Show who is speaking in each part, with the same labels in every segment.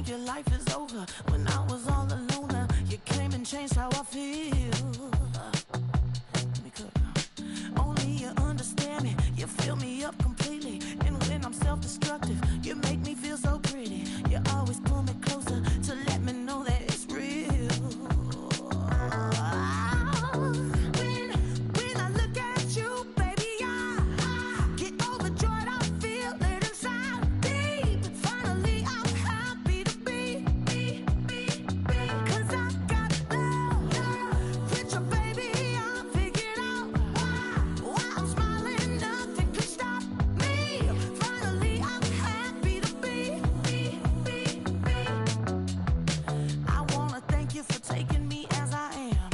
Speaker 1: your life is over. When I was all alone, you came and changed how I feel. Let me cook. Only you understand me, you fill me up completely. And when I'm self-destructive, you make me feel so pretty. You always pull me closer to let me know that it's real. When I look at you, baby, I get overjoyed. I feel it inside deep. Finally, I'm happy to be. 'Cause I got love with you, baby. I figured out why I'm smiling. Nothing can stop me. Finally, I'm happy to be. I wanna thank you for taking me as I am.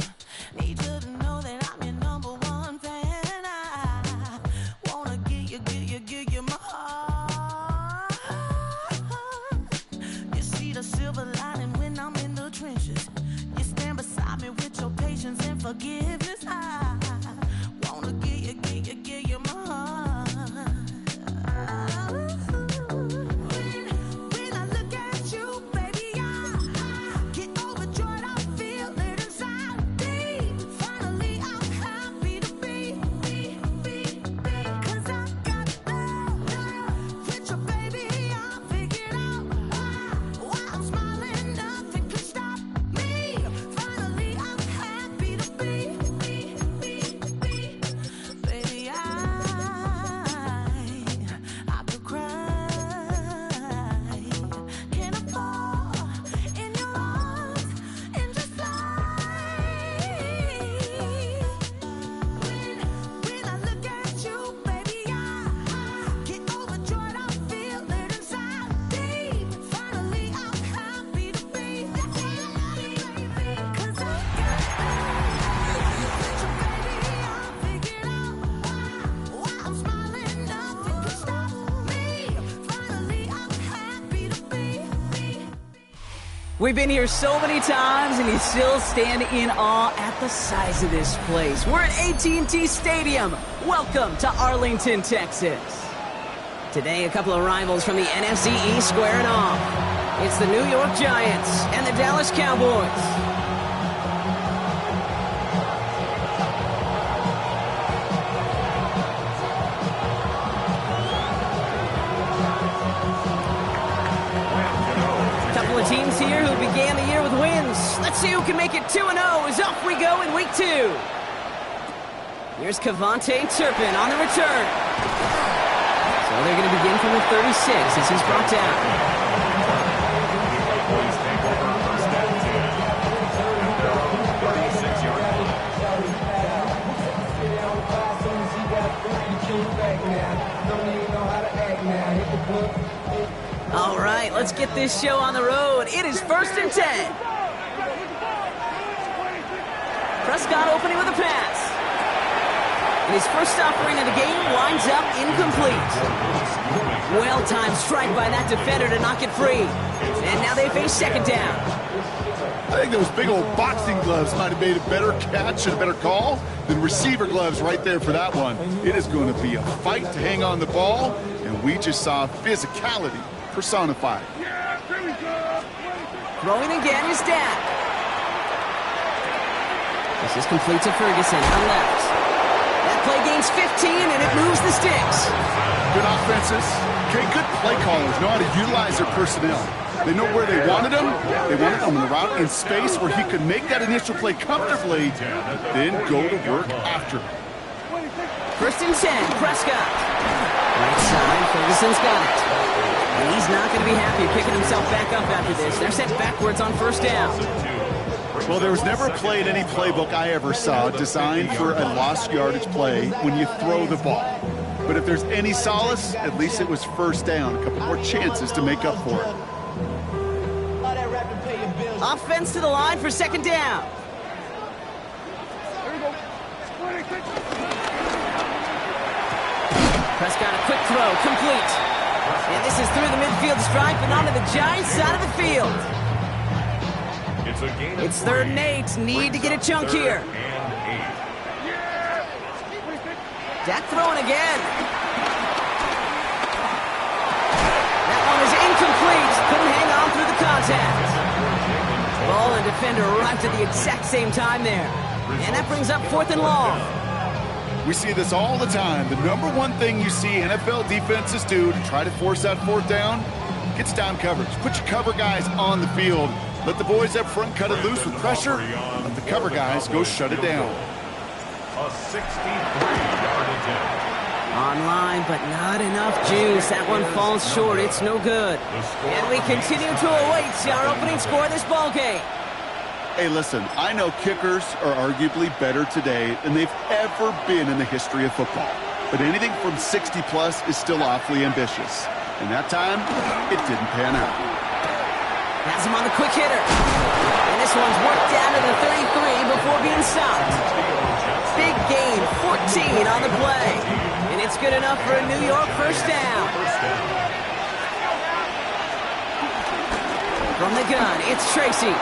Speaker 1: Need you to know that I'm your number one fan. I wanna give you my heart. You see the silver lining when I'm in the trenches. You stand beside me with your patience and forgiveness. I wanna give you my heart. When I look at you, baby, I get overjoyed. I feel it inside deep. Finally, I'm happy to be. 'Cause I got love with you, baby. I figured out why I'm smiling. Nothing can stop me. Finally, I'm happy to be. Baby, I could cry. Can I fall in your arms and just fly? When I look at you, baby, I get overjoyed. I feel it inside deep. Finally, I'm happy to be. 'Cause I got with you, baby. I figured out why I'm smiling. Nothing can stop me. Finally, I'm happy to be.
Speaker 2: We've been here so many times, and you still stand in awe at the size of this place. We're at AT&T Stadium. Welcome to Arlington, Texas. Today, a couple of rivals from the NFC East squaring off. It's the New York Giants and the Dallas Cowboys. Couple of teams here who began the year with wins. Let's see who can make it 2-0 as off we go in week 2. Here's Cavante Turpin on the return. So they're going to begin from the 36 as he's brought down. All right, let's get this show on the road. It is 1st and 10. Prescott opening with a pass. And his first offering of the game winds up incomplete. Well-timed strike by that defender to knock it free. And now they face second down.
Speaker 3: I think those big old boxing gloves might have made a better catch and a better call than receiver gloves right there for that one. It is going to be a fight to hang on the ball, and we just saw physicality personified.
Speaker 2: Throwing again is Dak. This is complete to Ferguson on left. That play gains 15, and it moves the sticks.
Speaker 3: Good offenses. Okay, good play callers know how to utilize their personnel. They know where they wanted him. They wanted him in the route in space where he could make that initial play comfortably, then go to work after.
Speaker 2: 1st and 10, Prescott. Right side, Ferguson's got it. And he's not going to be happy picking himself back up after this. They're set backwards on 1st down.
Speaker 3: Well, there was never a play in any playbook I ever saw designed for a lost yardage play when you throw the ball. But if there's any solace, at least it was 1st down. A couple more chances to make up for it.
Speaker 2: Offense to the line for 2nd down. Prescott, a quick throw, complete. And this is through the midfield stripe and onto the Giants side of the field. It's 3rd and 8. Need to get a chunk here. Dak throwing again. That one is incomplete. Couldn't hang on through the contact. defender arrived at the exact same time there. And that brings up 4th and long.
Speaker 3: We see this all the time. The number one thing you see NFL defenses do to try to force that 4th down, gets down coverage. Put your cover guys on the field. Let the boys up front cut it loose with pressure. Let the cover guys go shut it down.
Speaker 4: A 63-yard attempt.
Speaker 2: Online, but not enough juice. That one falls short. It's no good. And we continue to await our opening score of this ball game.
Speaker 3: Hey, listen, I know kickers are arguably better today than they've ever been in the history of football. But anything from 60-plus is still awfully ambitious. And that time, it didn't pan out.
Speaker 2: Has him on the quick hitter. And this one's worked down to the 33 before being stopped. Big gain, 14 on the play. And it's good enough for a New York first down. From the gun, it's Tracy.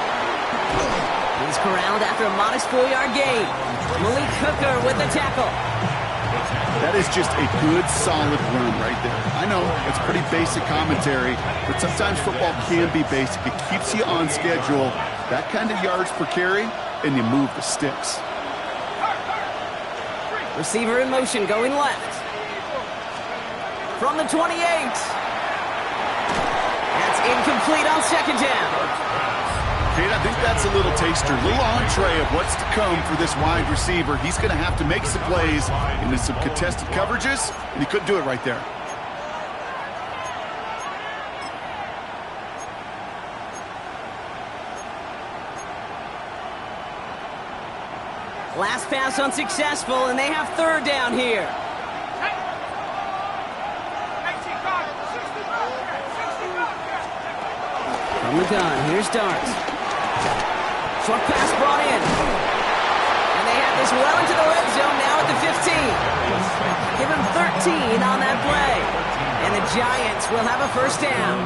Speaker 2: He's corralled after a modest 4-yard gain. Malik Hooker with the tackle.
Speaker 3: That is just a good, solid run right there. I know, it's pretty basic commentary, but sometimes football can be basic. It keeps you on schedule, that kind of yards per carry, and you move the sticks.
Speaker 2: Receiver in motion, going left. From the 28. That's incomplete on 2nd down.
Speaker 3: Kate, I think that's a little taster, little entree of what's to come for this wide receiver. He's going to have to make some plays into some contested coverages, and he couldn't do it right there.
Speaker 2: Last pass unsuccessful, and they have 3rd down here. From the gun, here's Dart. Short pass brought in. And they have this well into the red zone now at the 15. Give him 13 on that play. And the Giants will have a first down.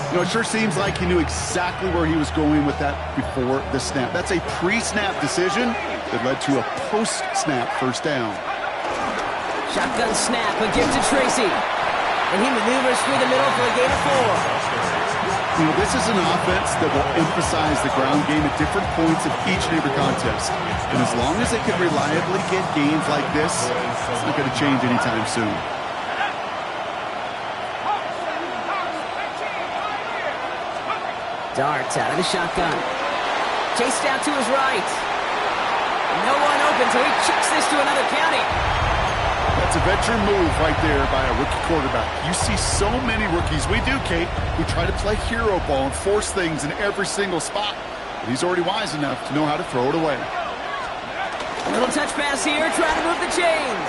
Speaker 3: You know, it sure seems like he knew exactly where he was going with that before the snap. That's a pre-snap decision that led to a post-snap first down.
Speaker 2: Shotgun snap, a gift to Tracy. And he maneuvers through the middle for a gain of 4.
Speaker 3: You know, this is an offense that will emphasize the ground game at different points of each and every contest. And as long as they can reliably get gains like this, it's not going to change anytime soon.
Speaker 2: Darts out of the shotgun. Chased out to his right. No one open, so he chucks this to another county.
Speaker 3: That's a veteran move right there by a rookie quarterback. You see so many rookies, we do, Kate, who try to play hero ball and force things in every single spot. But he's already wise enough to know how to throw it away.
Speaker 2: Little touch pass here, trying to move the chains.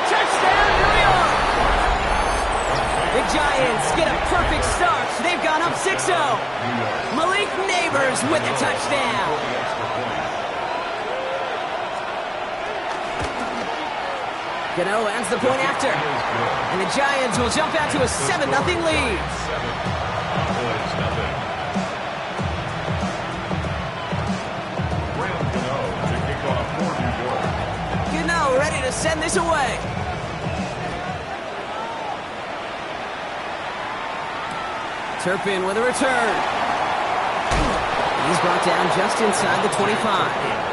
Speaker 2: Touchdown, New York! The Giants get a perfect start. They've gone up 6-0. Malik Neighbors with the touchdown. Gano adds the point after. And the Giants will jump out to a 7-0 lead. Gano ready to send this away. Turpin with a return. He's brought down just inside the 25.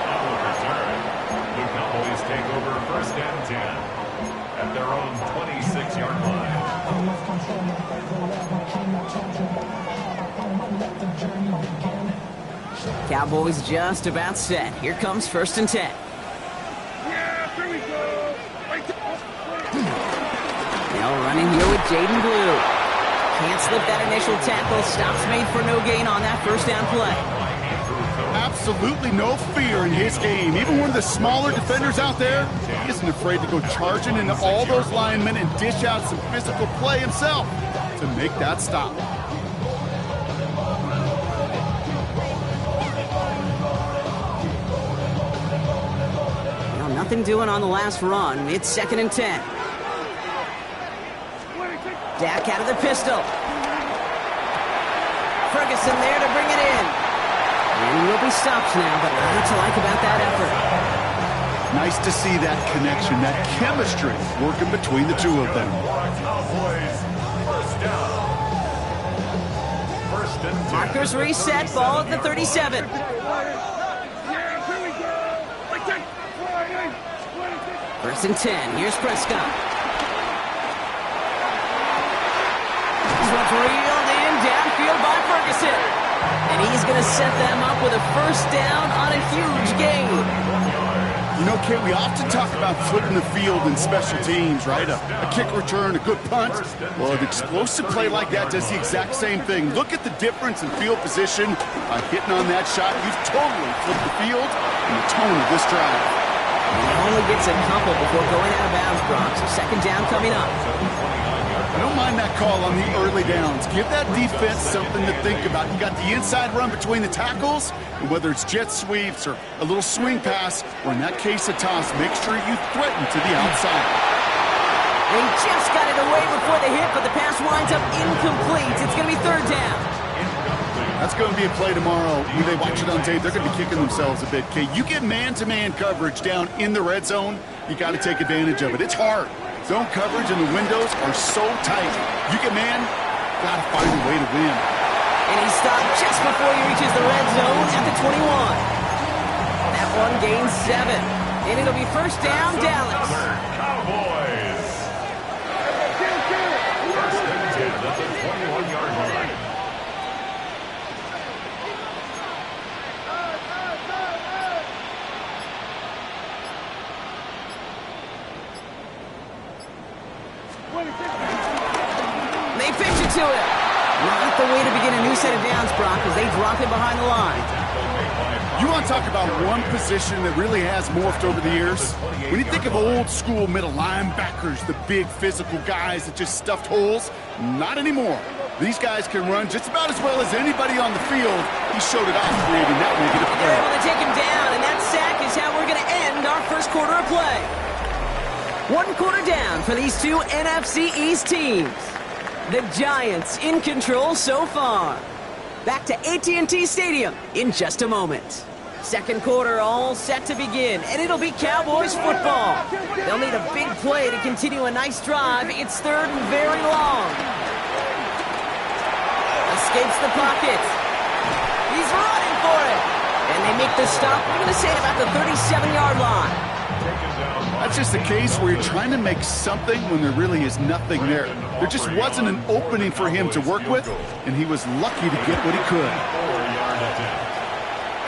Speaker 4: Take over 1st and 10 at their own 26-yard line.
Speaker 2: Cowboys just about set. Here comes 1st and 10. Now running here with Jaden Blue. Can't slip that initial tackle. Stops made for no gain on that first down play.
Speaker 3: Absolutely no fear in his game. Even one of the smaller defenders out there, he isn't afraid to go charging into all those linemen and dish out some physical play himself to make that stop.
Speaker 2: Well, nothing doing on the last run. It's 2nd and 10. Dak out of the pistol. Ferguson there to bring it in. And he will be stopped now, but what to like about that effort?
Speaker 3: Nice to see that connection, that chemistry working between the two of them.
Speaker 4: Cowboys, 1st down. 1st
Speaker 2: Markers reset, ball at the 37. First and 10, here's Prescott. This one's reeled in downfield by Ferguson. And he's going to set them up with a first down on a huge gain.
Speaker 3: You know, Kate, we often talk about flipping the field in special teams, right? A kick return, a good punt. Well, an explosive play like that does the exact same thing. Look at the difference in field position by hitting on that shot. You've totally flipped the field and the tone of this drive.
Speaker 2: And he only gets a couple before going out of bounds, Brock. So second down coming up.
Speaker 3: I don't mind that call on the early downs. Give that defense something to think about. You got the inside run between the tackles, and whether it's jet sweeps or a little swing pass, or in that case a toss, make sure you threaten to the outside.
Speaker 2: They just got it away before the hit, but the pass winds up incomplete. It's going to be third down.
Speaker 3: That's going to be a play tomorrow. When they watch it on tape, they're going to be kicking themselves a bit. Okay, you get man-to-man coverage down in the red zone, you got to take advantage of it. It's hard. Zone coverage and the windows are so tight. You get man, got to find a way to win.
Speaker 2: And he stopped just before he reaches the red zone at the 21. That one gains 7. And it'll be first down, Dallas.
Speaker 4: Cowboys. First and 10 at the 21-yard line.
Speaker 2: They pitch it to him. Not the way to begin a new set of downs, Brock, as they drop it behind the line.
Speaker 3: You want to talk about one position that really has morphed over the years? When you think of old school middle linebackers, the big physical guys that just stuffed holes, not anymore. These guys can run just about as well as anybody on the field. He showed it off creating that negative
Speaker 2: They're
Speaker 3: play.
Speaker 2: able to take him down, and that sack is how we're going to end our first quarter of play. One quarter down for these two NFC East teams. The Giants in control so far. Back to AT&T Stadium in just a moment. Second quarter all set to begin, and it'll be Cowboys football. They'll need a big play to continue a nice drive. It's third and very long. Escapes the pocket. He's running for it. And they make the stop, we're going to say about the 37-yard line.
Speaker 3: That's just a case where you're trying to make something when there really is nothing there. There just wasn't an opening for him to work with, and he was lucky to get what he could.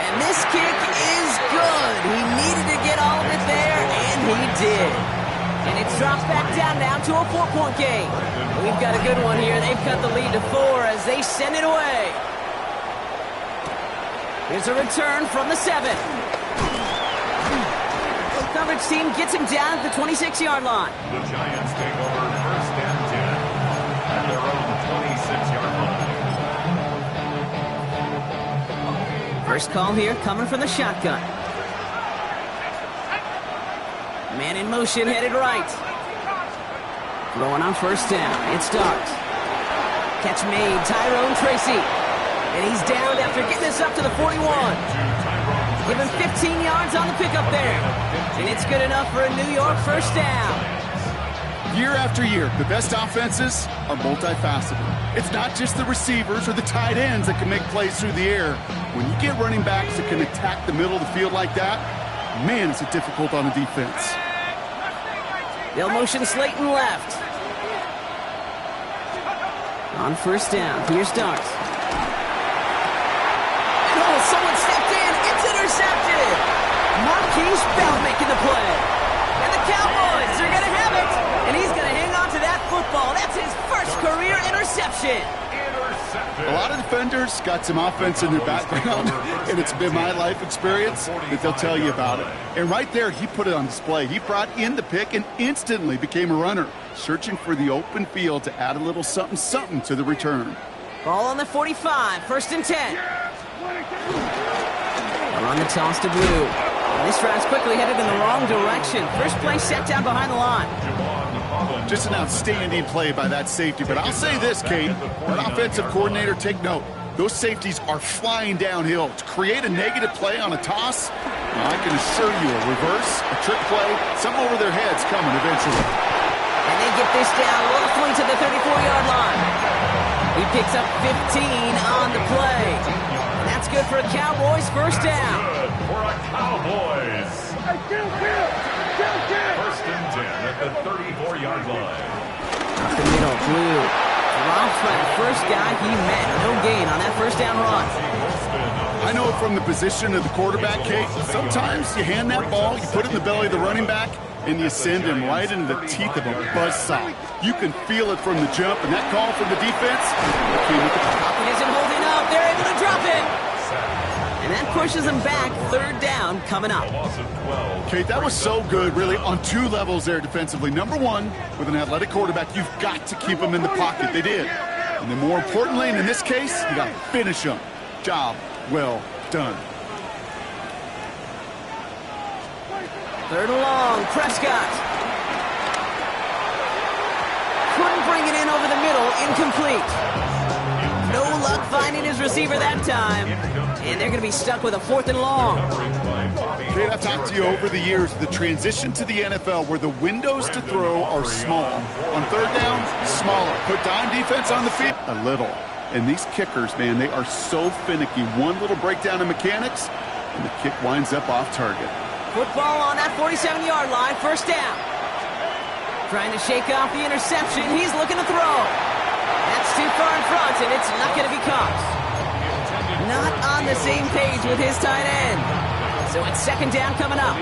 Speaker 2: And this kick is good. He needed to get all of it there, and he did. And it's dropped back down now to a 4-point game. We've got a good one here. They've cut the lead to 4 as they send it away. Here's a return from the 7. Coverage team gets him down at the 26-yard line.
Speaker 4: The Giants take over first and 10 at their own 26-yard line.
Speaker 2: First call here coming from the shotgun. Man in motion, headed right. Throwing on first down. It starts. Catch made, Tyrone Tracy. And he's down after getting this up to the 41. Give him 15 yards on the pickup there. And it's good enough for a New York first down.
Speaker 3: Year after year, the best offenses are multifaceted. It's not just the receivers or the tight ends that can make plays through the air. When you get running backs that can attack the middle of the field like that, man, is it difficult on a defense.
Speaker 2: They'll motion Slayton left. On first down, here's Starks. Oh, someone stepped in. It's intercepted. Marquise Bell making the play. And the Cowboys are going to have it. And he's going to hang on to that football. That's his first career interception.
Speaker 3: A lot of defenders got some offense in their background, and it's been my life experience that they'll tell you about it. And right there, he put it on display. He brought in the pick and instantly became a runner, searching for the open field to add a little something-something to the return.
Speaker 2: Ball on the 45, first and 10. They're on the toss to Blue. And this drive's quickly headed in the wrong direction. First play set down behind the line.
Speaker 3: Just an outstanding play by that safety. But I'll say this, Kate, that offensive coordinator, take note. Those safeties are flying downhill. To create a negative play on a toss, well, I can assure you a reverse, a trick play, something over their heads coming eventually.
Speaker 2: And they get this down locally to the 34-yard line. He picks up 15 on the play. And that's good for a Cowboys first down.
Speaker 4: Good for a Cowboys. First and 10 at the 34-yard line.
Speaker 2: Up the middle, Blue. Dropped by the first guy he met. No gain on that first down run.
Speaker 3: I know from the position of the quarterback, Kate, sometimes you hand that ball, you put it in the belly of the running back, and you send him right into the teeth of a buzzsaw. You can feel it from the jump, and that call from the defense came with the
Speaker 2: Pocket isn't holding up. They're able to drop it. And that pushes them back. Third down coming up.
Speaker 3: Kate, that was so good, really, on two levels there defensively. Number one, with an athletic quarterback, you've got to keep him in the pocket. They did. And then more importantly, and in this case, you got to finish him. Job well done.
Speaker 2: Third and long, Prescott. Couldn't bring it in over the middle, incomplete. No luck finding his receiver that time. And they're going to be stuck with a fourth and long.
Speaker 3: Kate, I've talked to you over the years, the transition to the NFL where the windows to throw are small. On third down, smaller. Put dime defense on the field, a little. And these kickers, man, they are so finicky. One little breakdown in mechanics, and the kick winds up off target.
Speaker 2: Football on that 47-yard line, first down. Trying to shake off the interception. He's looking to throw. That's too far in front, and it's not going to be caught. Not on the same page with his tight end. So it's second down coming up.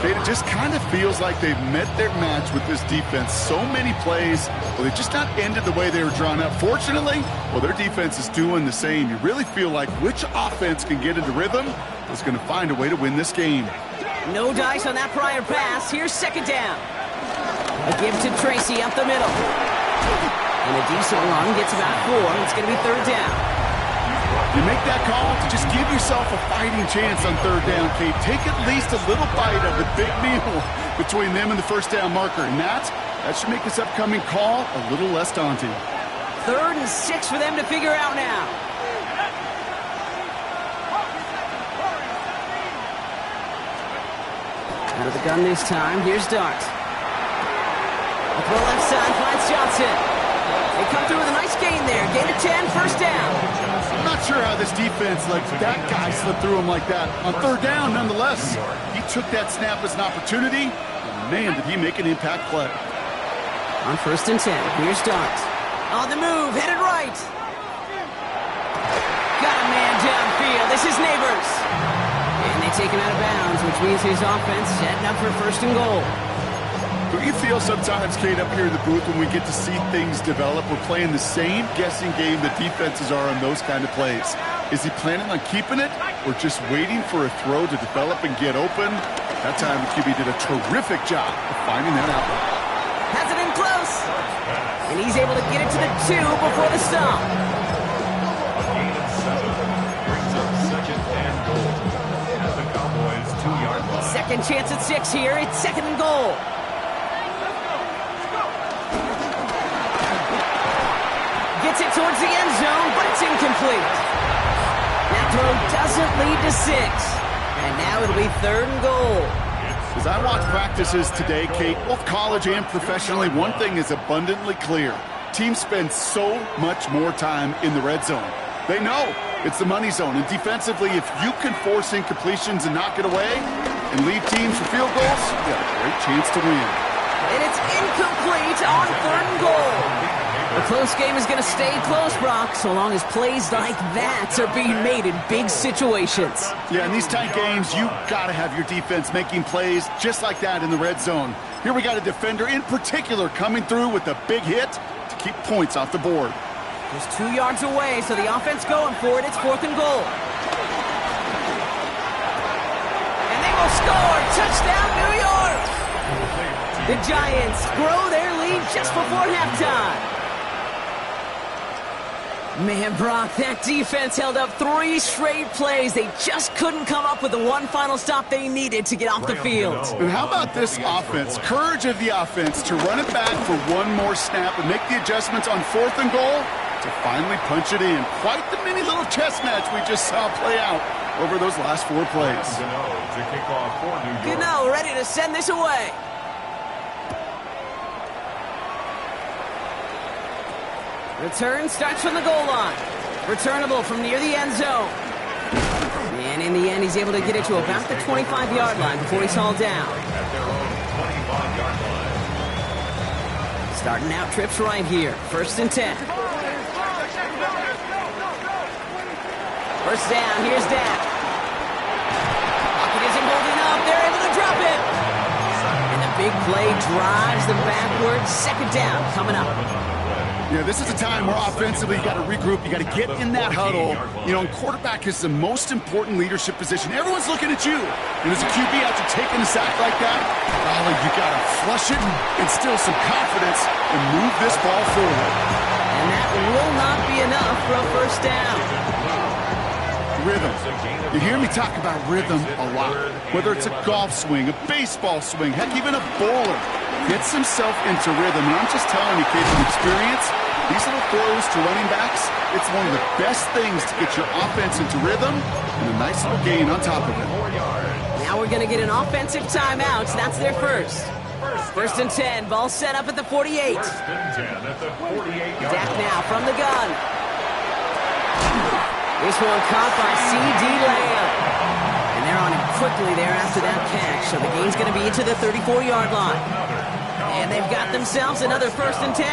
Speaker 3: It just kind of feels like they've met their match with this defense. So many plays, well, they just not ended the way they were drawn up. Fortunately, well, their defense is doing the same. You really feel like which offense can get into rhythm is going to find a way to win this game.
Speaker 2: No dice on that prior pass. Here's second down. A give to Tracy up the middle. And a decent run gets about 4. It's going to be third down.
Speaker 3: You make that call to just give yourself a fighting chance on third down, Kate. Take at least a little bite of the big meal between them and the first down marker. And that should make this upcoming call a little less daunting.
Speaker 2: 3rd and 6 for them to figure out now. Out of the gun this time. Here's Dart. Up the left side finds Johnson. They come through with a nice gain there. Gain of 10, first down.
Speaker 3: I'm not sure how this defense lets that guy slip through him like that. On third down, nonetheless, he took that snap as an opportunity. And man, did he make an impact play.
Speaker 2: On 1st and 10, here's Dart. On the move, headed right. Got a man downfield. This is Neighbors. And they take him out of bounds, which means his offense setting up for 1st and goal.
Speaker 3: But you feel sometimes, Kate, up here in the booth when we get to see things develop, we're playing the same guessing game that defenses are on those kind of plays. Is he planning on keeping it or just waiting for a throw to develop and get open? That time the QB did a terrific job of finding that out.
Speaker 2: Has it in close. And he's able to get it to the 2 before the stop.
Speaker 4: A gain of 7 brings up second and goal at the Cowboys' 2-yard line.
Speaker 2: Second chance at 6 here. It's second and goal. Gets it towards the end zone, but it's incomplete. That throw doesn't lead to 6. And now it'll be 3rd and goal.
Speaker 3: As I watch practices today, Kate, both college and professionally, one thing is abundantly clear. Teams spend so much more time in the red zone. They know it's the money zone. And defensively, if you can force incompletions and knock it away and leave teams for field goals, you got a great chance to win.
Speaker 2: And it's incomplete on 3rd and goal. The close game is going to stay close, Brock, so long as plays like that are being made in big situations.
Speaker 3: Yeah, in these tight games, you got to have your defense making plays just like that in the red zone. Here we got a defender in particular coming through with a big hit to keep points off the board.
Speaker 2: Just 2 yards away, so the offense going for it. It's 4th and goal. And they will score. Touchdown, New York! The Giants grow their lead just before halftime. Man, Brock, that defense held up 3 straight plays. They just couldn't come up with the one final stop they needed to get off the field.
Speaker 3: And how about this offense? Courage of the offense to run it back for one more snap and make the adjustments on 4th and goal to finally punch it in. Quite the mini little chess match we just saw play out over those last 4 plays.
Speaker 4: To kick off for New York.
Speaker 2: Gano ready to send this away. Return starts from the goal line. Returnable from near the end zone. And in the end, he's able to get it to about the 25-yard line before he's hauled down.
Speaker 4: At their own 25-yard line.
Speaker 2: Starting out trips right here. 1st and 10. First down, here's Dak. Pocket isn't holding up. They're able to drop it. And the big play drives them backwards. 2nd down coming up.
Speaker 3: Yeah, this is a time where offensively you got to regroup. You got to get in that huddle. You know, and quarterback is the most important leadership position. Everyone's looking at you. And as a QB, after taking a sack like that, you got to flush it, instill some confidence, and move this ball forward.
Speaker 2: And that will not be enough for a 1st down.
Speaker 3: Rhythm. You hear me talk about rhythm a lot. Whether it's a golf swing, a baseball swing, heck, even a bowler gets himself into rhythm. And I'm just telling you, kids, from experience, these little throws to running backs, it's one of the best things to get your offense into rhythm and a nice little gain on top of it.
Speaker 2: Now we're going to get an offensive timeout. That's their first. 1st and 10. Ball set up at the 48.
Speaker 4: 1st and 10 at the 48-yard
Speaker 2: Dak
Speaker 4: line.
Speaker 2: now from the gun. This one caught by C.D. Lamb. And they're on him quickly there after that catch. So the game's going to be into the 34-yard line. And they've got themselves another 1st and 10.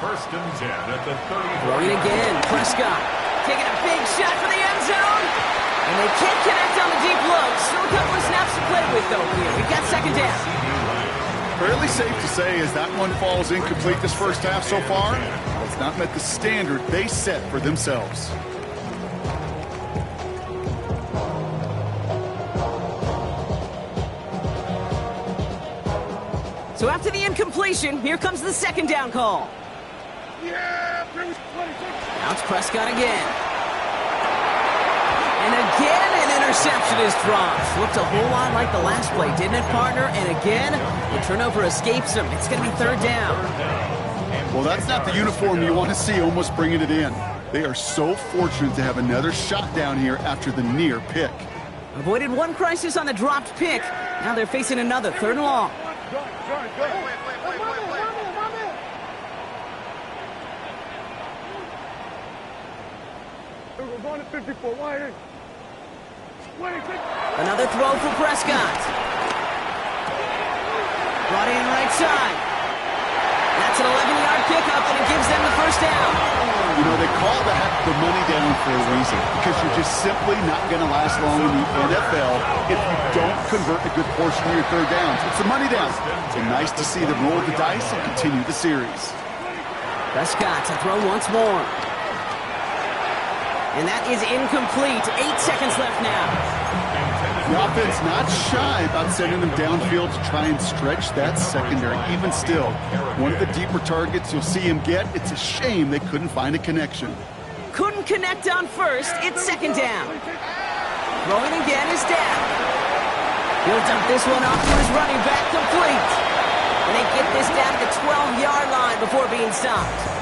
Speaker 4: 1st and 10 at the 34.
Speaker 2: Throwing again. Prescott taking a big shot for the end zone. And they can't connect on the deep look. Still a couple of snaps to play with, though, here. We've got 2nd down.
Speaker 3: Fairly safe to say as that one falls incomplete this first half so far, it's not met the standard they set for themselves.
Speaker 2: So after the incompletion, here comes the 2nd down call. Now it's Prescott again. And again, an interception is dropped. Looked a whole lot like the last play, didn't it, partner? And again, the turnover escapes him. It's going to be 3rd down.
Speaker 3: Well, that's not the uniform you want to see almost bringing it in. They are so fortunate to have another shot down here after the near pick.
Speaker 2: Avoided one crisis on the dropped pick. Now they're facing another 3rd and long. Another throw for Prescott. Brought in right side. That's an 11-yard pickup, and it gives them the 1st down.
Speaker 3: You know, they call the money down for a reason, because you're just simply not going to last long in the NFL if you don't convert a good portion of your 3rd downs. It's a money down. So nice to see them roll the dice and continue the series.
Speaker 2: Prescott to throw once more. And that is incomplete. 8 seconds left now.
Speaker 3: The offense not shy about sending them downfield to try and stretch that secondary. Even still, one of the deeper targets you'll see him get. It's a shame they couldn't find a connection.
Speaker 2: Couldn't connect on 1st. It's 2nd down. Throwing again is Dak. He'll dump this one off to his running back, complete. And they get this down to the 12-yard line before being stopped.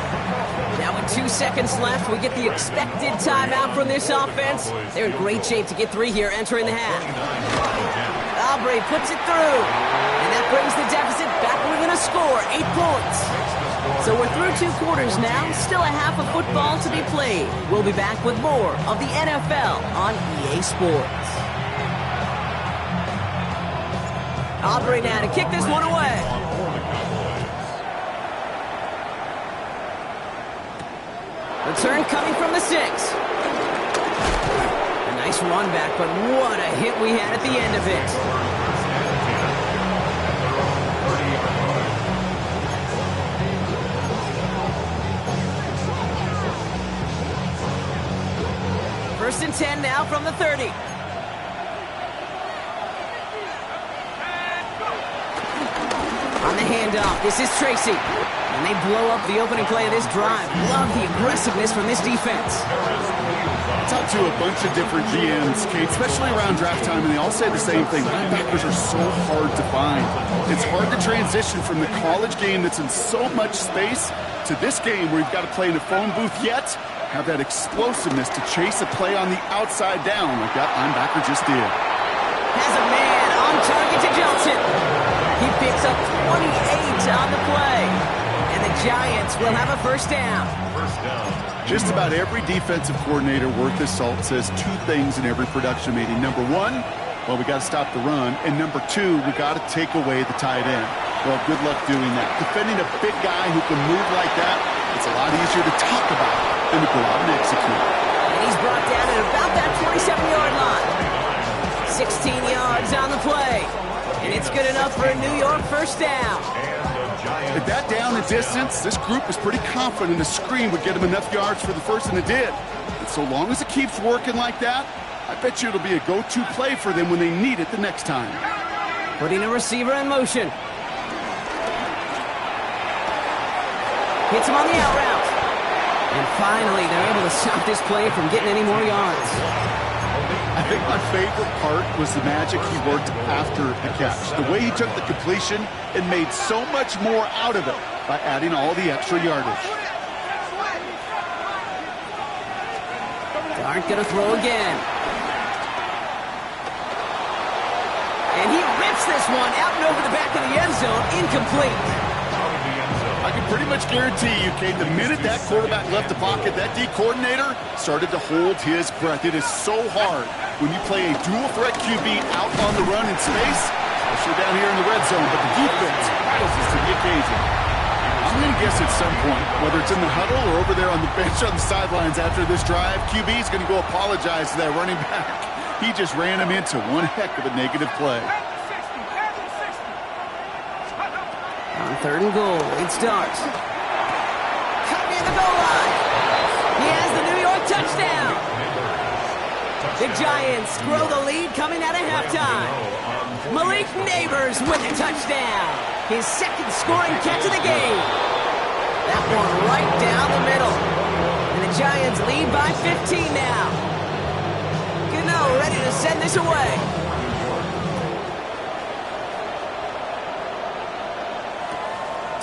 Speaker 2: Now with 2 seconds left, we get the expected timeout from this offense. They're in great shape to get 3 here entering the half. Aubrey puts it through. And that brings the deficit back within a score, 8 points. So we're through 2 quarters now, still a half of football to be played. We'll be back with more of the NFL on EA Sports. Aubrey now to kick this one away. Return coming from the 6. A nice run back, but what a hit we had at the end of it. First and 10 now from the 30. On the handoff, this is Tracy. And they blow up the opening play of this drive. Love the aggressiveness from this defense.
Speaker 3: I talked to a bunch of different GMs, Kate, especially around draft time, and they all say the same thing. Linebackers are so hard to find. It's hard to transition from the college game that's in so much space to this game where you've got to play in a phone booth, yet have that explosiveness to chase a play on the outside down like that linebacker just did.
Speaker 2: Has a man on target to Johnson. He picks up 28 on the play. And the Giants will have a first down.
Speaker 4: First down.
Speaker 3: Just about every defensive coordinator worth his salt says two things in every production meeting. Number one, well, we got to stop the run. And number two, we got to take away the tight end. Well, good luck doing that. Defending a big guy who can move like that, it's a lot easier to talk about than to go out and execute.
Speaker 2: And he's brought down at about that 27-yard line. 16 yards on the play. And it's good enough for a New York first down.
Speaker 3: At that down and distance, this group is pretty confident a screen would get him enough yards for the first, and it did. And so long as it keeps working like that, I bet you it'll be a go-to play for them when they need it the next time.
Speaker 2: Putting a receiver in motion. Hits him on the out route. And finally, they're able to stop this play from getting any more yards.
Speaker 3: I think my favorite part was the magic he worked after the catch. The way he took the completion and made so much more out of it by adding all the extra yardage.
Speaker 2: Dart gonna throw again. And he rips this one out and over the back of the end zone. Incomplete.
Speaker 3: I can pretty much guarantee you, Kate, the minute that quarterback left the pocket, that D coordinator started to hold his breath. It is so hard when you play a dual threat QB out on the run in space, especially down here in the red zone, but the defense rises to the occasion. I'm going to guess at some point, whether it's in the huddle or over there on the bench on the sidelines after this drive, QB is going to go apologize to that running back. He just ran him into one heck of a negative play.
Speaker 2: On third and goal, it starts. Cut near the goal line. He has the New York touchdown. The Giants grow the lead coming out of halftime. Malik Neighbors with a touchdown. His second scoring catch of the game. That one right down the middle. And the Giants lead by 15 now. Gano ready to send this away.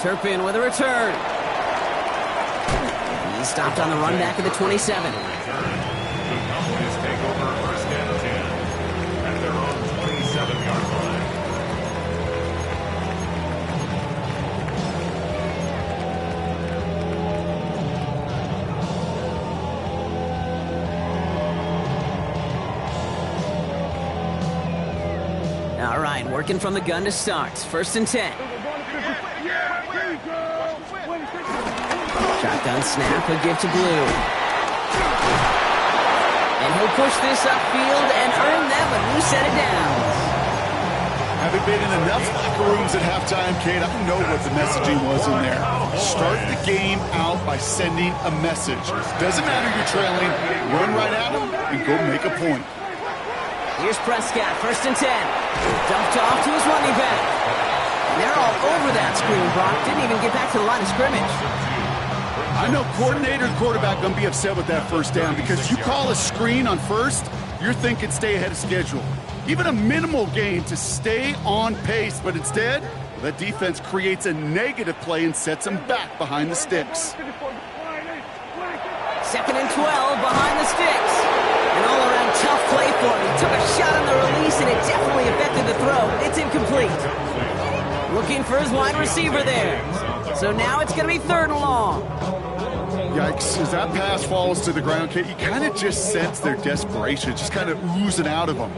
Speaker 2: Turpin with a return. He stopped on the run back at the 27.
Speaker 4: The Cowboys take over first and 10 at their own 27-yard line.
Speaker 2: All right, working from the gun to start. First and 10. Shotgun snap, a give to Blue. And he'll push this upfield and earn them a new set of downs.
Speaker 3: Having been in enough locker rooms at halftime, Kate, I know what the messaging was in there. Start the game out by sending a message. Doesn't matter you're trailing, run right at them and go make a point.
Speaker 2: Here's Prescott, first and 10. Dumped off to his running back. And they're all over that screen, Brock. Didn't even get back to the line of scrimmage.
Speaker 3: I know coordinator and quarterback going to be upset with that first down because you call a screen on first, you're thinking stay ahead of schedule. Even a minimal gain to stay on pace, but instead, that defense creates a negative play and sets them back behind the sticks.
Speaker 2: Second and 12 behind the sticks. An all-around tough play for him. He took a shot on the release, and it definitely affected the throw. It's incomplete. Looking for his wide receiver there. So now it's going to be third and long.
Speaker 3: Yikes, as that pass falls to the ground, Kate, you kind of just sense their desperation, just kind of oozing out of them.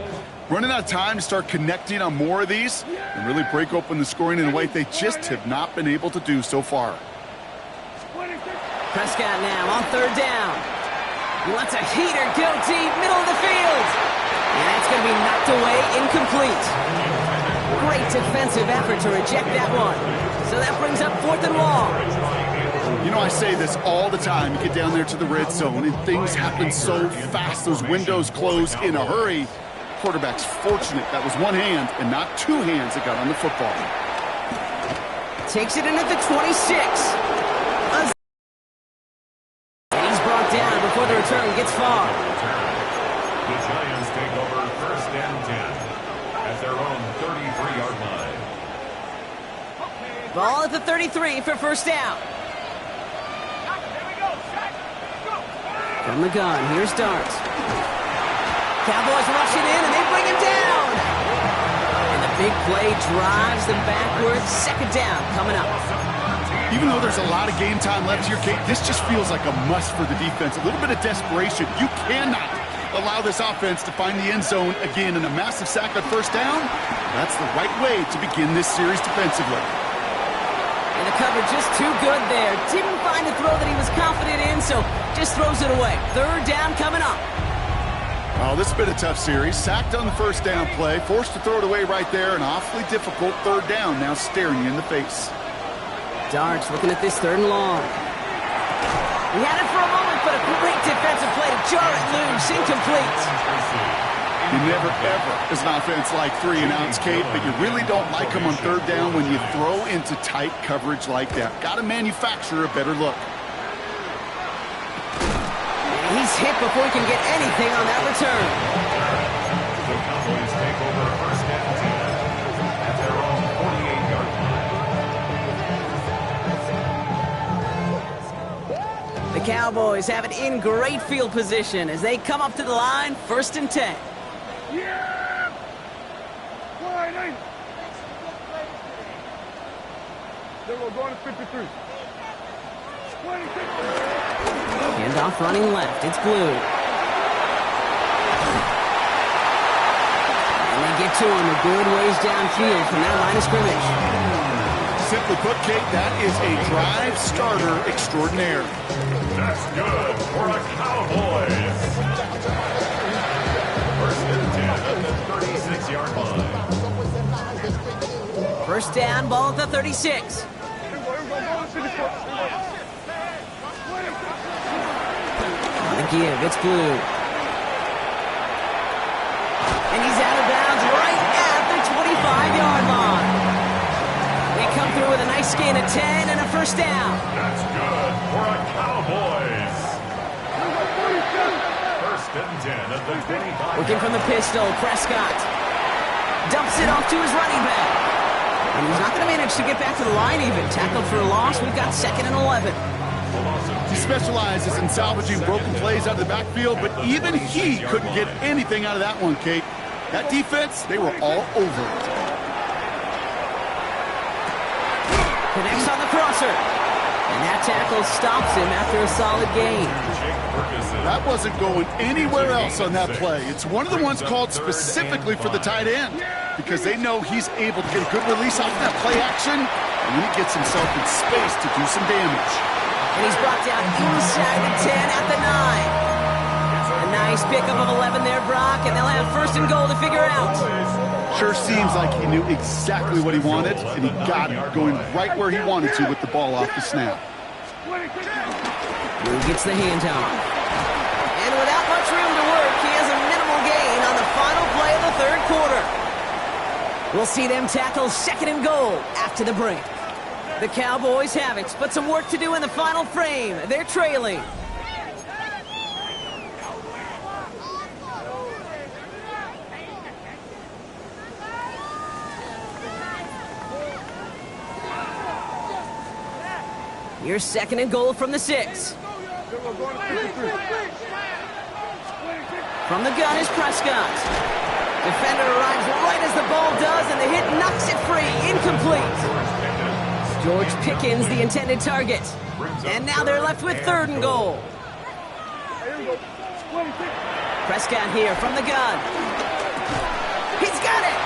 Speaker 3: Running out of time to start connecting on more of these and really break open the scoring in a way they just have not been able to do so far.
Speaker 2: Prescott now on third down. He lets a heater go deep, middle of the field. And that's going to be knocked away, incomplete. Great defensive effort to reject that one. So that brings up fourth and long.
Speaker 3: You know, I say this all the time. You get down there to the red zone, and things happen so fast. Those windows close in a hurry. Quarterback's fortunate that was one hand and not two hands that got on the football.
Speaker 2: Takes it in at the 26. And he's brought down before the return gets far.
Speaker 4: The Giants take over first and 10 at their own 33-yard line.
Speaker 2: Ball at the 33 for first down. From the gun, here's Dart. Cowboys rushing in, and they bring him down. And the big play drives them backwards. Second down coming up.
Speaker 3: Even though there's a lot of game time left here, Kate, this just feels like a must for the defense. A little bit of desperation. You cannot allow this offense to find the end zone again, in a massive sack on first down. That's the right way to begin this series defensively.
Speaker 2: And the coverage just too good there. Didn't find a throw that he was confident in, so just throws it away. Third down coming up.
Speaker 3: Oh, this has been a tough series. Sacked on the first down play, forced to throw it away right there. An awfully difficult third down now staring you in the face.
Speaker 2: Darts looking at this third and long. He had it for a moment, but a great defensive play to jar it loose. Incomplete.
Speaker 3: You never, ever, as an offense, like 3 and outs, Kate, but you really don't like them on third down when you throw into tight coverage like that. Got to manufacture a better look.
Speaker 2: He's hit before he can get anything on that return.
Speaker 4: The Cowboys take over first and 10 at their own 48-yard line.
Speaker 2: The Cowboys have it in great field position as they come up to the line, first and 10.
Speaker 5: Yeah! Wide. They're going to 53. 26.
Speaker 2: Handoff running left. It's Blue. And they get to him a good ways downfield from that line of scrimmage.
Speaker 3: Simply put, Kate, that is a drive starter extraordinaire.
Speaker 4: That's good for the Cowboys. First and 10 at the 36-yard line.
Speaker 2: First down, ball at the 36. On the give, it's Blue. And he's out of bounds right at the 25-yard line. They come through with a nice gain of 10 and a first down.
Speaker 4: That's good for the Cowboys. First and 10 at the 25.
Speaker 2: Looking from the pistol, Prescott dumps it off to his running back. And he's not going to manage to get back to the line even. Tackled for a loss. We've got second and 11.
Speaker 3: He specializes in salvaging broken plays out of the backfield, but even he couldn't get anything out of that one, Kate. That defense, they were all over it.
Speaker 2: Connects on the crosser. And that tackle stops him after a solid gain.
Speaker 3: That wasn't going anywhere else on that play. It's one of the ones called specifically for the tight end because they know he's able to get a good release off that play action, and then he gets himself in space to do some damage.
Speaker 2: And he's brought down inside the 10 at the 9. A nice pickup of 11 there, Brock, and they'll have first and goal to figure out.
Speaker 3: Sure seems like he knew exactly what he wanted, and he got it, going right where he wanted to with the ball off the snap.
Speaker 2: Blue gets the handoff. And without much room to work, he has a minimal gain on the final play of the third quarter. We'll see them tackle second and goal after the break. The Cowboys have it, but some work to do in the final frame. They're trailing. Here's second and goal from the 6. From the gun is Prescott. Defender arrives right as the ball does, and the hit knocks it free. Incomplete. George Pickens, the intended target. And now they're left with third and goal. Prescott here from the gun. He's got it!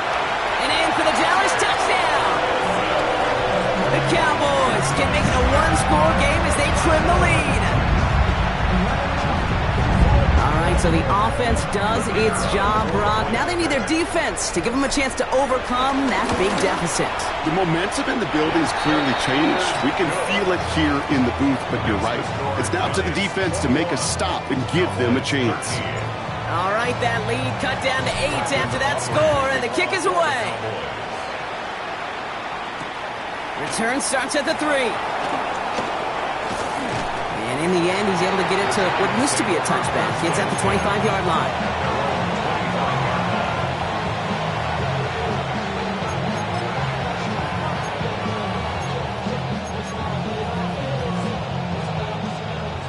Speaker 2: And in for the Dallas touchdown! The Cowboys can make it a one-score game as they trim the lead. All right, so the offense does its job, Brock. Now they need their defense to give them a chance to overcome that big deficit.
Speaker 3: The momentum in the building has clearly changed. We can feel it here in the booth, but you're right. It's now to the defense to make a stop and give them a chance.
Speaker 2: All right, that lead cut down to 8 after that score, and the kick is away. Return starts at the 3. And in the end, he's able to get it to what used to be a touchback. It's at the 25-yard line.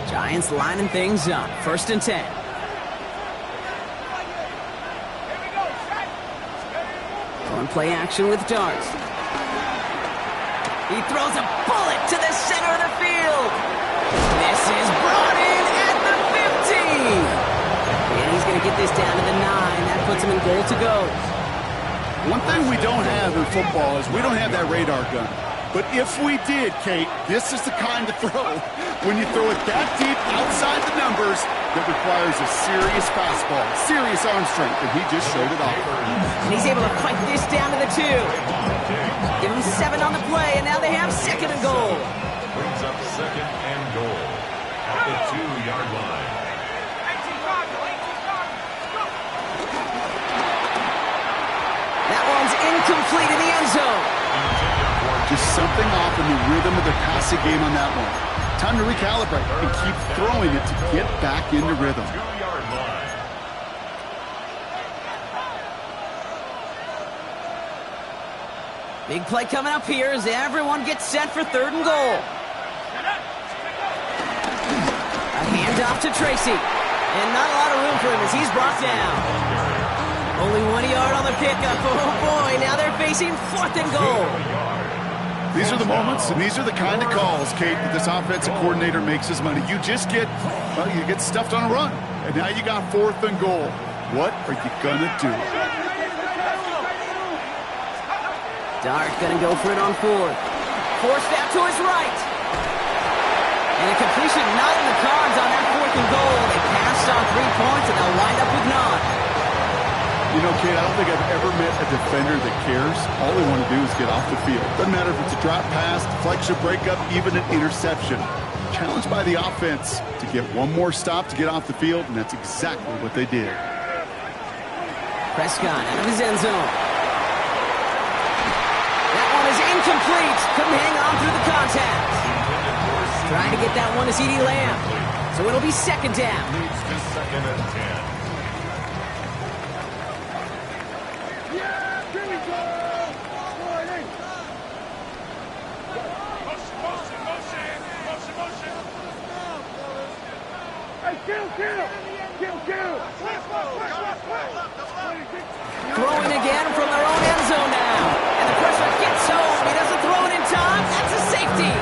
Speaker 2: Giants lining things up. First and 10. One play action with Darts. He throws a bullet to the center of the field. This is brought in at the 50. And he's going to get this down to the 9. That puts him in goal to go.
Speaker 3: One thing we don't have in football is we don't have that radar gun. But if we did, Kate, this is the kind of throw, when you throw it that deep outside the numbers, that requires a serious fastball, serious arm strength, and he just showed it off.
Speaker 2: And he's able to fight this down to the 2. Give him 7 on the play, and now they have 2nd and goal.
Speaker 4: Brings up 2nd and goal at the 2-yard line.
Speaker 2: That one's incomplete in the end zone.
Speaker 3: Just something off in the rhythm of the passing game on that one. Time to recalibrate and keep throwing it to get back into rhythm.
Speaker 4: 2-yard line.
Speaker 2: Big play coming up here as everyone gets set for 3rd and goal. A handoff to Tracy. And not a lot of room for him as he's brought down. Only 1 yard on the pickup. Oh boy, now they're facing 4th and goal.
Speaker 3: These are the moments, and these are the kind of calls, Kate, that this offensive coordinator makes his money. You just get, well, you get stuffed on a run, and now you got 4th and goal. What are you gonna do?
Speaker 2: Dart gonna go for it on 4th. Forced out to his right. And a completion not in the cards on that 4th and goal. They passed on 3 points, and they'll wind up with none.
Speaker 3: You know, Kate, I don't think I've ever met a defender that cares. All they want to do is get off the field. Doesn't matter if it's a drop pass, deflection, breakup, even an interception. Challenged by the offense to get one more stop to get off the field, and that's exactly what they did.
Speaker 2: Prescott out of his end zone. That one is incomplete. Couldn't hang on through the contact. Trying to get that one to CeeDee Lamb. So it'll be 2nd down.
Speaker 4: Leads to 2nd and 10.
Speaker 2: Throwing again from their own end zone now. And the pressure gets home. He doesn't throw it in time. That's a safety.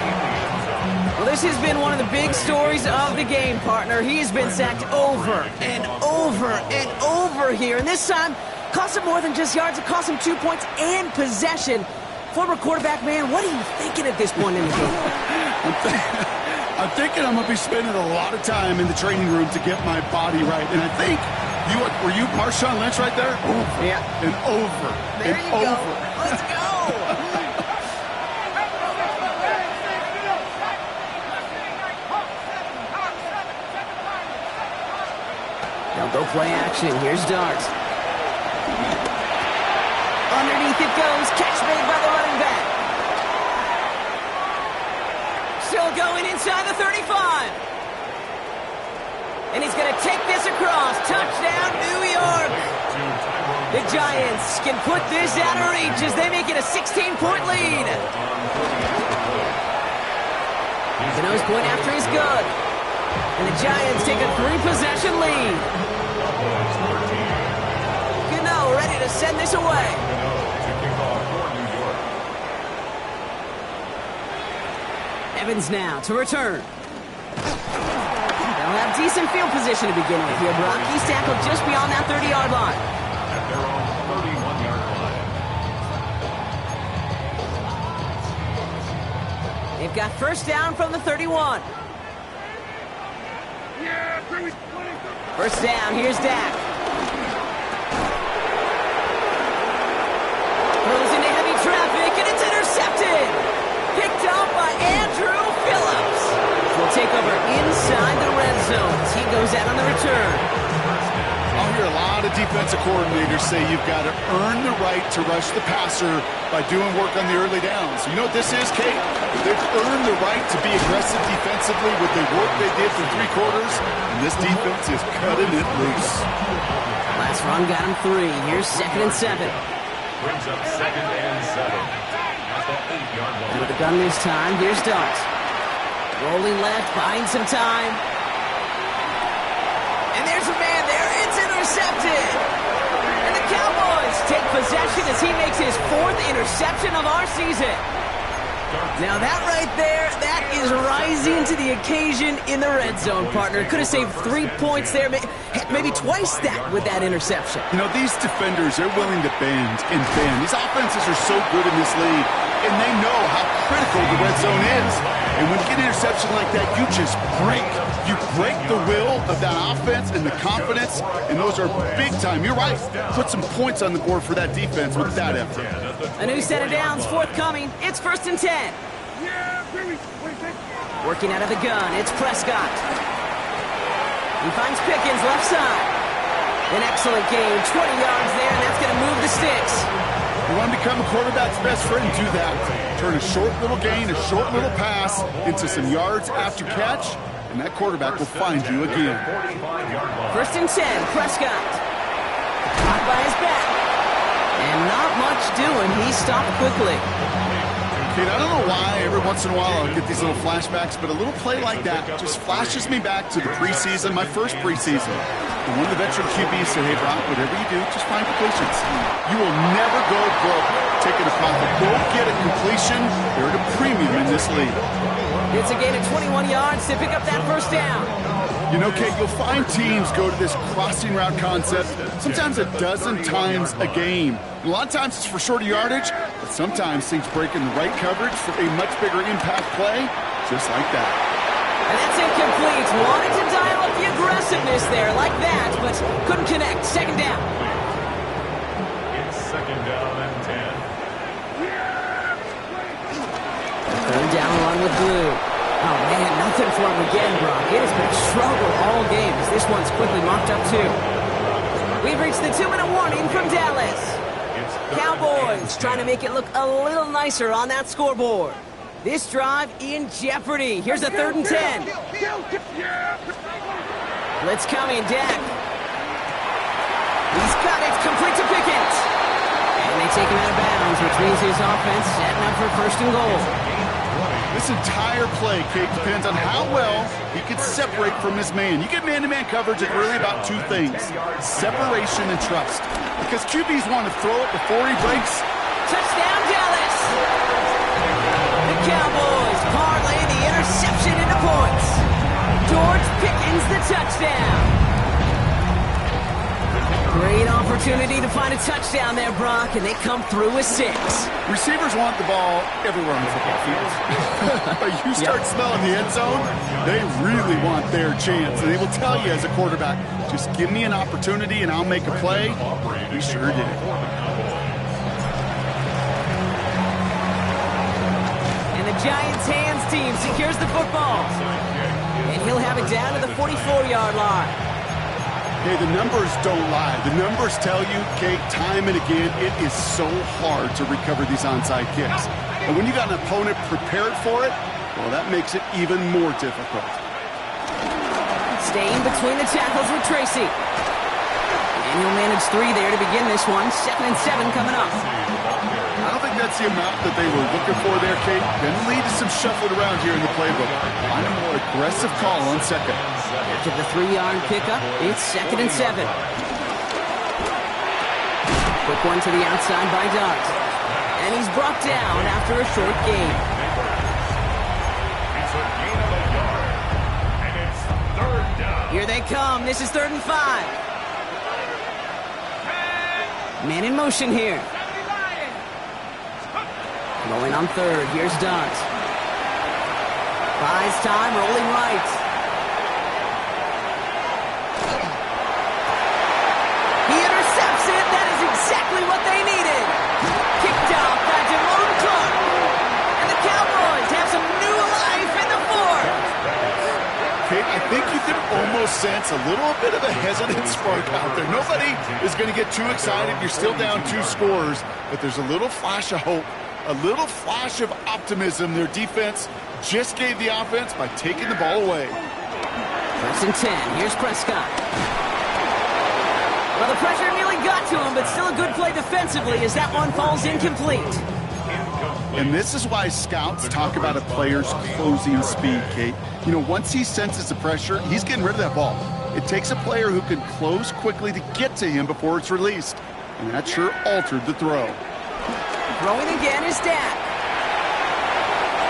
Speaker 2: Well, this has been one of the big stories of the game, partner. He has been sacked over and over and over here. And this time, cost him more than just yards. It cost him 2 points and possession. Former quarterback, man, what are you thinking at this point in the game?
Speaker 3: I'm thinking I'm going to be spending a lot of time in the training room to get my body right. And I think, were you Marshawn Lynch right there? Over
Speaker 2: yeah.
Speaker 3: and over
Speaker 2: there
Speaker 3: and
Speaker 2: you
Speaker 3: over.
Speaker 2: Go. Let's go. They'll go play action. Here's Dart. Underneath it goes. Catch made by the running back. Still going inside the 35. And he's going to take this across. Touchdown, New York. The Giants can put this out of reach as they make it a 16-point lead. Cano's point after is good. And the Giants take a 3-possession lead. Cano ready to send this away. Evans now to return. They'll have decent field position to begin with here. Brock, he's tackled just beyond that 30-yard line.
Speaker 4: At their own 31-yard line.
Speaker 2: They've got 1st down from the 31. First down, here's Dak. Throws into heavy traffic, and it's intercepted. Picked up by Andrew Phillips. Will take over inside the red zone. He goes out on the return.
Speaker 3: I'll hear a lot of defensive coordinators say you've got to earn the right to rush the passer by doing work on the early downs. You know what this is, Kate? They've earned the right to be aggressive defensively with the work they did for 3 quarters, and this defense is cutting it loose.
Speaker 2: Last run got him 3. Here's 2nd and 7.
Speaker 4: Brings up 2nd and 7. At the 8-yard line.
Speaker 2: With the gun this time, here's Dart. Rolling left, buying some time. And there's a man there. It's intercepted. And the Cowboys take possession as he makes his 4th interception of our season. Now that right there, that is rising to the occasion in the red zone, partner. Could have saved 3 points there, maybe twice that with that interception.
Speaker 3: You know, these defenders, they're willing to bend and bend. These offenses are so good in this league, and they know how critical the red zone is. And when you get an interception like that, you just break. You break the will of that offense and the confidence, and those are big time. You're right. Put some points on the board for that defense with that effort.
Speaker 2: A new set of downs forthcoming. It's 1st and 10. Working out of the gun, it's Prescott. He finds Pickens left side. An excellent gain, 20 yards there, and that's going to move the sticks.
Speaker 3: You want to become a quarterback's best friend, do that. Turn a short little gain, a short little pass into some yards after catch, and that quarterback will find you again.
Speaker 2: 1st and 10, Prescott. Caught by his back. And not much doing. He stopped quickly.
Speaker 3: Kate, I don't know why every once in a while I'll get these little flashbacks, but a little play like that just flashes me back to the preseason, my first preseason. And one of the veteran QBs said, hey, Brock, whatever you do, just find completions. You will never go broke taking a profit. Go get a completion. They're at a premium in this league.
Speaker 2: It's a gain of 21 yards to pick up that 1st down.
Speaker 3: You know, Kate, you'll find teams go to this crossing route concept sometimes a dozen times a game. And a lot of times it's for shorter yardage, but sometimes things break in the right coverage for a much bigger impact play, just like that.
Speaker 2: And that's incomplete. Wanted to dial up the aggressiveness there like that, but couldn't connect. 2nd down.
Speaker 4: It's 2nd down and 10.
Speaker 2: 3rd down run with Blue. Oh, man, nothing for him again, Brock. It has been a struggle all game as this one's quickly mopped up, too. We've reached the 2-minute warning from Dallas. Cowboys trying to make it look a little nicer on that scoreboard. This drive in jeopardy. Here's a 3rd and 10. Blitz coming, Dak. He's got it, complete to Pickens. And they take him out of bounds, which means his offense setting up for 1st and goal.
Speaker 3: This entire play, Kate, depends on how well he can separate from his man. You get man-to-man coverage, it's really about 2 things, separation and trust. Because QBs want to throw it before he breaks.
Speaker 2: Touchdown, Dallas! The Cowboys parlay the interception into points. George Pickens, the touchdown. Great opportunity to find a touchdown there, Brock, and they come through with 6.
Speaker 3: Receivers want the ball everywhere on the football field. But you start smelling the end zone, they really want their chance. And they will tell you as a quarterback, just give me an opportunity and I'll make a play. He sure did.
Speaker 2: And the Giants' hands team secures the football. And he'll have it down to the 44-yard line.
Speaker 3: Hey, the numbers don't lie. The numbers tell you, Kate, time and again, it is so hard to recover these onside kicks. And when you got an opponent prepared for it, well, that makes it even more difficult.
Speaker 2: Staying between the tackles with Tracy. And he'll manage 3 there to begin this one. 2nd and 7 coming up.
Speaker 3: I don't think that's the amount that they were looking for there, Kate. Going to lead to some shuffling around here in the playbook. Find a more aggressive call on 2nd.
Speaker 2: To the 3-yard pickup, it's 2nd and 7. Quick one to the outside by Dart. And he's brought down after a short gain.
Speaker 4: It's a gain of a yard. And it's 3rd down.
Speaker 2: Here they come. This is 3rd and 5. Man in motion here. Going on 3rd. Here's Dart. Buys time, rolling right. He intercepts it. That is exactly what they needed. Kicked out by Jerome Clark. And the Cowboys have some new life in the 4th.
Speaker 3: Kate, I think you can almost sense a little bit of a hesitant spark out there. Nobody is going to get too excited. You're still down 2 scores, but there's a little flash of hope, a little flash of optimism. Their defense just gave the offense by taking the ball away.
Speaker 2: 1st and 10. Here's Prescott. Well, the pressure nearly got to him, but still a good play defensively as that one falls incomplete.
Speaker 3: And this is why scouts talk about a player's closing speed, Kate. You know, once he senses the pressure, he's getting rid of that ball. It takes a player who can close quickly to get to him before it's released. And that sure altered the throw.
Speaker 2: Throwing again is Dak.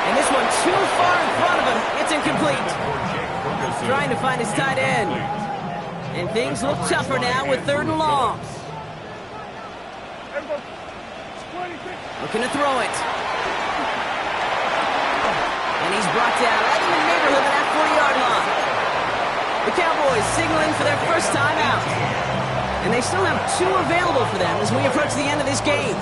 Speaker 2: And this one too far in front of him. It's incomplete. Trying to find his tight end. And things look tougher now with 3rd and long. Looking to throw it. And he's brought down right in the neighborhood of that 40-yard line. The Cowboys signaling for their first time out. And they still have 2 available for them as we approach the end of this game.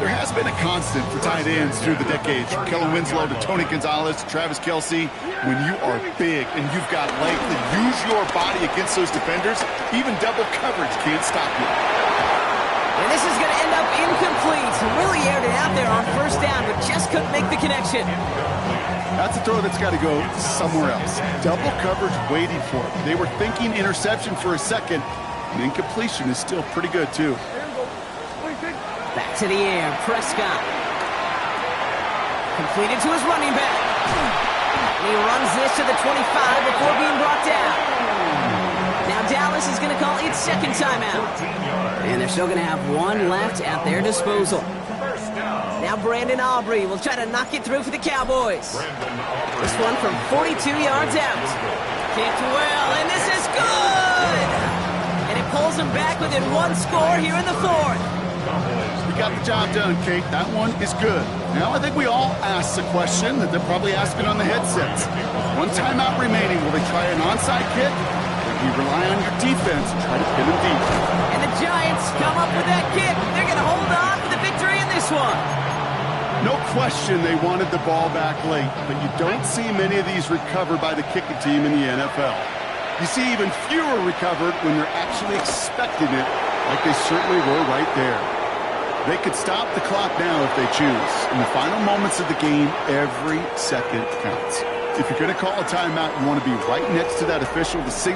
Speaker 3: There has been a constant for tight ends through the decades, from Kellen Winslow to Tony Gonzalez to Travis Kelce. When you are big and you've got length and use your body against those defenders, even double coverage can't stop you.
Speaker 2: And this is going to end up incomplete. Really aired it out there on 1st down, but just couldn't make the connection.
Speaker 3: That's a throw that's got to go somewhere else. Double coverage waiting for it. They were thinking interception for a second, and incompletion is still pretty good, too.
Speaker 2: Back to the air, Prescott. Completed to his running back. And he runs this to the 25 before being brought down. Now Dallas is going to call its 2nd timeout. And they're still going to have 1 left at their disposal. Now Brandon Aubrey will try to knock it through for the Cowboys. This one from 42 yards out. Kicked well, and this is good! And it pulls them back within 1 score here in the 4th.
Speaker 3: We got the job done, Kate. That one is good. Now, I think we all ask the question that they're probably asking on the headsets. 1 timeout remaining. Will they try an onside kick? Or do you rely on your defense and try to pin them deep?
Speaker 2: And the Giants come up with that kick. They're going to hold on for the victory in this one.
Speaker 3: No question they wanted the ball back late, but you don't see many of these recovered by the kicking team in the NFL. You see even fewer recovered when they're actually expecting it, like they certainly were right there. They could stop the clock now if they choose. In the final moments of the game, every second counts. If you're going to call a timeout, you want to be right next to that official to signal